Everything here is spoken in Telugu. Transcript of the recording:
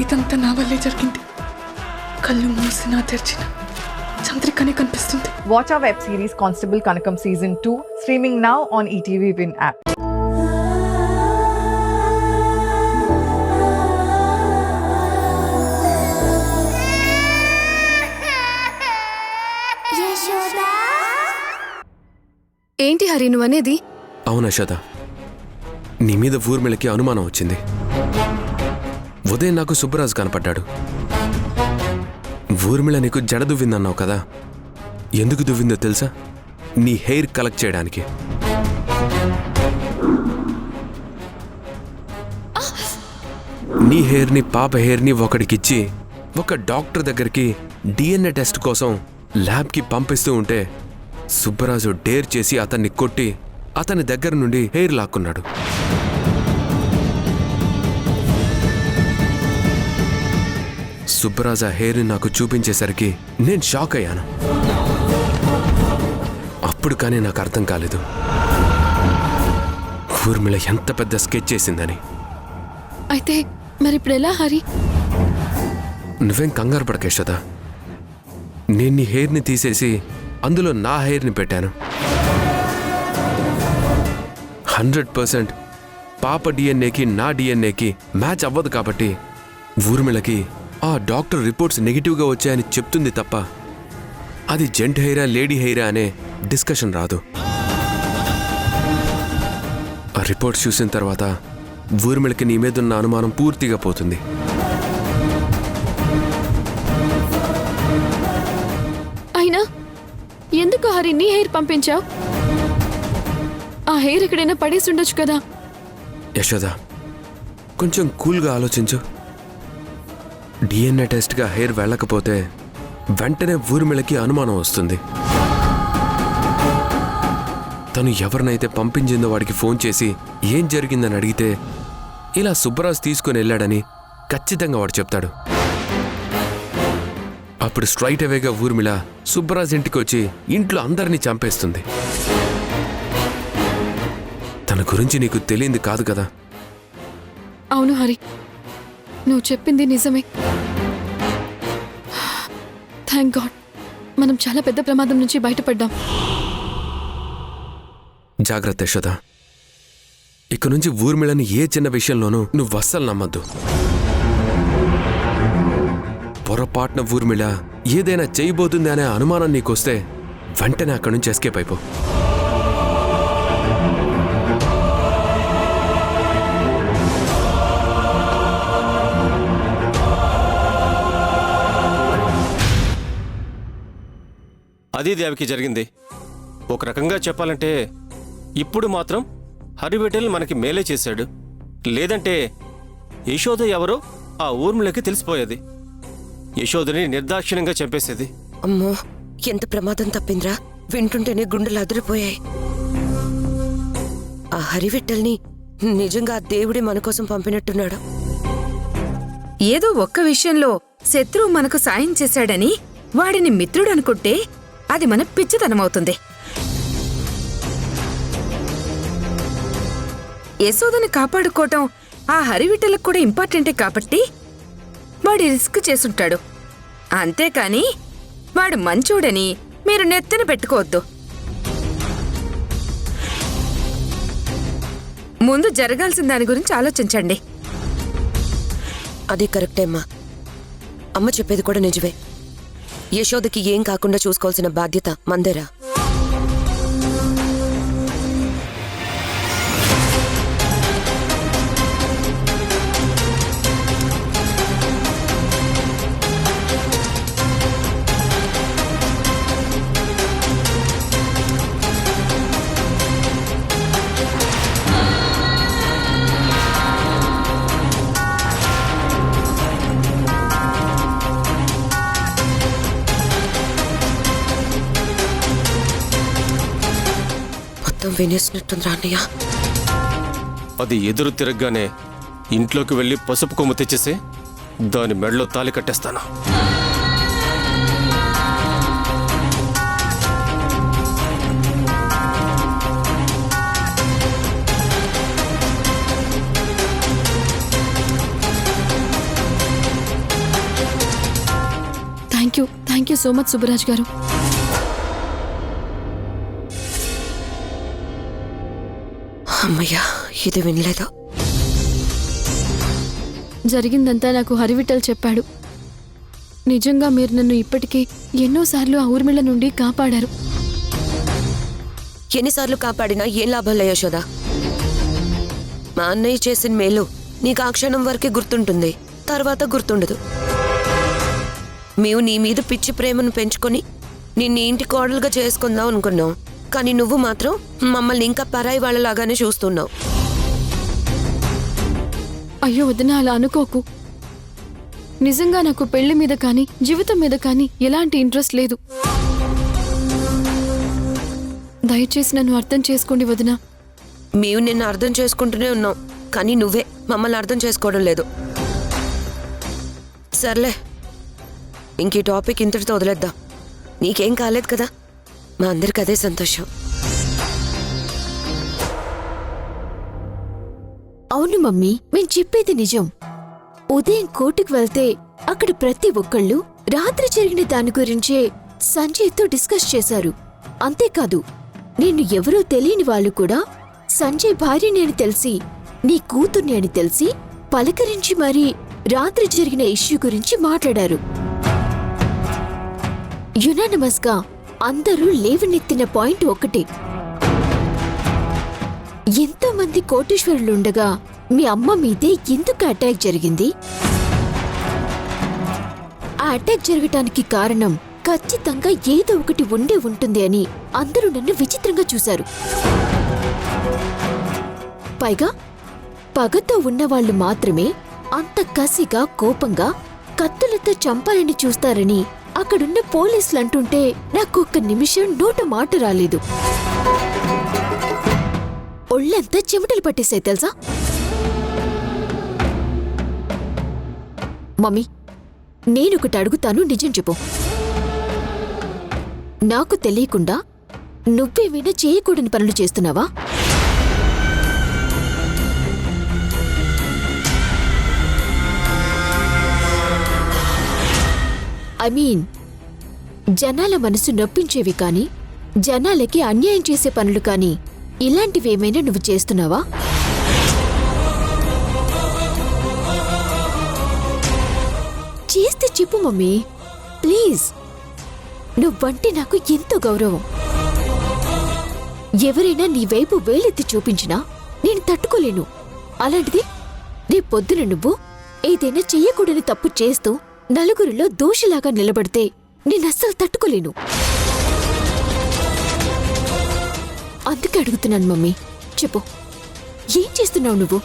ఇదంతా నా వల్లే జరిగింది. కళ్ళు మూసినా తెరిచిన చంద్రికనే కనిపిస్తుంది. Watch our web series Constable Kanakam Season 2 streaming now on ETV Win app. ఏంటి హరి నువ్వనేది? అవును యశోద, నీ మీద ఊర్మిళకి అనుమానం వచ్చింది. ఉదయం నాకు సుబ్బరాజు కనపడ్డాడు. ఊర్మిళ నీకు జడ దువ్విందన్నావు కదా, ఎందుకు దువ్విందో తెలుసా? నీ హెయిర్ కలెక్ట్ చేయడానికి. నీ హెయిర్ని పాప హెయిర్ని ఒకడికిచ్చి ఒక డాక్టర్ దగ్గరికి DNA టెస్ట్ కోసం ల్యాబ్కి పంపిస్తూ ఉంటే సుబ్బరాజు డేర్ చేసి అతన్ని కొట్టి అతని దగ్గర నుండి హెయిర్ లాక్కున్నాడు. సుబ్బరాజు ఆ హెయిర్ని నాకు చూపించేసరికి నేను షాక్ అయ్యాను. అప్పుడు కానీ నాకు అర్థం కాలేదు ఊర్మిళ ఎంత పెద్ద స్కెచ్ చేసిందని. అయితే మరిప్పుడు ఎలా హరి? నువ్వేం కంగారు పడక యశోద, నేను నీ హెయిర్ని తీసేసి అందులో నా హెయిర్ని పెట్టాను. 100% పాప డిఎన్ఏకి నా డిఎన్ఏకి మ్యాచ్ అవ్వదు కాబట్టి ఊర్మిళకి ఆ డాక్టర్ రిపోర్ట్స్ నెగిటివ్గా వచ్చాయని చెప్తుంది తప్ప అది జెంట్ హెయిరా లేడీ హెయిరా అనే డిస్కషన్ రాదు. ఆ రిపోర్ట్స్ చూసిన తర్వాత ఊర్మిళకి నీ మీద ఉన్న అనుమానం పూర్తిగా పోతుంది. అయినా ఎందుకు హరి నీ హెయిర్ పంపించావు? ఆ హెయిర్ ఎక్కడైనా పడేసి ఉండొచ్చు కదా. యశోద, కొంచెం కూల్గా ఆలోచించు. DNA టెస్ట్గా హెయిర్ వెళ్ళకపోతే వెంటనే ఊర్మిళకి అనుమానం వస్తుంది. తను ఎవరినైతే పంపించిందో వాడికి ఫోన్ చేసి ఏం జరిగిందని అడిగితే ఇలా సుబ్బరాజు తీసుకుని వెళ్ళాడని ఖచ్చితంగా వాడు చెప్తాడు. అప్పుడు స్ట్రైట్ అవేగా ఊర్మిళ సుబ్బరాజు ఇంటికి వచ్చి ఇంట్లో అందరినీ చంపేస్తుంది. తన గురించి నీకు తెలియంది కాదు కదా. అవును హరి, నువ్వు చెప్పింది నిజమే. థ్యాంక్ గాడ్, మనం చాలా పెద్ద ప్రమాదం నుంచి బయటపడ్డాం. జాగ్రత్త యశోద, ఇక నుంచి ఊర్మిళని ఏ చిన్న విషయంలోనూ నువ్వు అస్సలు నమ్మద్దు. పొరపాటున ఊర్మిళ ఏదైనా చేయబోతుంది అనే అనుమానం నీకొస్తే వెంటనే అక్కడి నుంచి ఎస్కేప్ అయిపో. అది దేవికి జరిగింది. ఒక రకంగా చెప్పాలంటే ఇప్పుడు మాత్రం హరిబిడ్డలు మనకి మేలే చేశాడు. లేదంటే యశోద ఎవరో ఆ ఊర్మిళకి తెలిసిపోయేది. యశోదని నిర్దాక్షిణ్యంగా చంపేసేది. అమ్మో, ఎంత ప్రమాదం తప్పిందిరా. వింటుంటేనే గుండెలు అదిరిపోయాయి. ఆ హరివిట్టల్ని నిజంగా ఆ దేవుడే మన కోసం పంపినట్టున్నాడు. ఏదో ఒక్క విషయంలో శత్రువు మనకు సాయం చేశాడని వాడిని మిత్రుడనుకుంటే అది మన పిచ్చితనమవుతుంది. యశోదని కాపాడుకోవటం ఆ హరివిట్టలకు కూడా ఇంపార్టెంటే కాబట్టి వాడి రిస్క్ చేసుంటాడు. అంతేకాని వాడు మంచోడని మీరు నెత్తిన పెట్టుకోవద్దు. ముందు జరగాల్సిన దాని గురించి ఆలోచించండి. అది కరెక్టే అమ్మా. అమ్మ చెప్పేది కూడా నిజమే. యశోదకి ఏం కాకుండా చూసుకోవాల్సిన బాధ్యత మందేరా. వినేసినట్టుంది అన్నయ్య. అది ఎదురు తిరగగానే ఇంట్లోకి వెళ్ళి పసుపు కొమ్ము తెచ్చేసి దాని మెడలో తాళి కట్టేస్తాను. Thank you so much Subbaraj గారు. అమ్మయ్యా, ఇది వినలేదు. జరిగిందంతా నాకు హరివిఠల్ చెప్పాడు. నిజంగా మీరు నన్ను ఇప్పటికే ఎన్నోసార్లు ఆ ఊర్మిళ నుండి కాపాడారు. ఎన్నిసార్లు కాపాడినా ఏం లాభంలే యశోద. మా అన్నయ్య చేసిన మేలు నీకు ఆ క్షణం వరకే గుర్తుంటుంది, తర్వాత గుర్తుండదు. మేము నీ మీద పిచ్చి ప్రేమను పెంచుకొని నిన్ను ఇంటి కోడలుగా చేసుకుందాం అనుకున్నాం. కానీ నువ్వు మాత్రం మమ్మల్ని ఇంకా పరాయి వాళ్ళలాగానే చూస్తున్నావు. అయ్యో వదిన, అలా అనుకోకు. నిజంగా నాకు పెళ్లి మీద కానీ జీవితం మీద కానీ ఎలాంటి ఇంట్రెస్ట్ లేదు. దయచేసి నన్ను అర్థం చేసుకోండి వదిన. మేము నిన్ను అర్థం చేసుకుంటూనే ఉన్నాం, కానీ నువ్వే మమ్మల్ని అర్థం చేసుకోవడం లేదు. సర్లే, ఇంక ఈ టాపిక్ ఇంతటితో వదిలేద్దాం. నీకేం కాలేదు కదా, మా అందరికి అదే సంతోషం. అవును మమ్మీ, మేం చెప్పేది నిజం. ఉదయం కోర్టుకు వెళ్తే అక్కడ ప్రతి ఒక్కళ్ళు రాత్రి జరిగిన దాని గురించే సంజయ్తో డిస్కస్ చేశారు. అంతేకాదు, నిన్ను ఎవరో తెలియని వాళ్ళు కూడా సంజయ్ భార్యని అని తెలిసి, నీ కూతుర్ని అని తెలిసి పలకరించి మరీ రాత్రి జరిగిన ఇష్యూ గురించి మాట్లాడారు. యునానిమస్ గా అందరూ లేవనెత్తిన పాయింట్ ఒకటే. ఎంతోమంది కోటీశ్వరులుండగా మీ అమ్మ మీదే ఎందుకు అటాక్ జరిగింది? ఆ అటాక్ జరగటానికి కారణం ఖచ్చితంగా ఏదో ఒకటి ఉండే ఉంటుంది అని అందరూ నన్ను విచిత్రంగా చూశారు. పైగా పగతో ఉన్నవాళ్లు మాత్రమే అంత కసిగా, కోపంగా కత్తులతో చంపాలని చూస్తారని అక్కడున్న పోలీసులు అంటుంటే నాకొక్క నిమిషం నోట మాట రాలేదు. ఒళ్ళంతా చెమటలు పట్టేశాయి తెలుసా? మమ్మీ, నేనొకటి అడుగుతాను, నిజం చెప్పు. నాకు తెలియకుండా నువ్వేమైనా చేయకూడని పనులు చేస్తున్నావా? ఐ మీన్, జనాల మనసు నొప్పించేవి కానీ, జనాలకి అన్యాయం చేసే పనులు కానీ ఇలాంటివేమైనా నువ్వు చేస్తున్నావా? చేస్తే చెప్పు మమ్మీ, ప్లీజ్. నువ్వంటే నాకు ఎంతో గౌరవం. ఎవరైనా నీ వైపు వేలెత్తి చూపించినా నేను తట్టుకోలేను. అలాంటిది రేపొద్దున నువ్వు ఏదైనా చెయ్యకూడని తప్పు చేస్తూ నలుగురిలో దోషిలాగా నిలబడితే నేనస్సలు తట్టుకోలేను. అందుకే అడుగుతున్నాను మమ్మీ, చెప్పు, ఏం చేస్తున్నావు నువ్వు?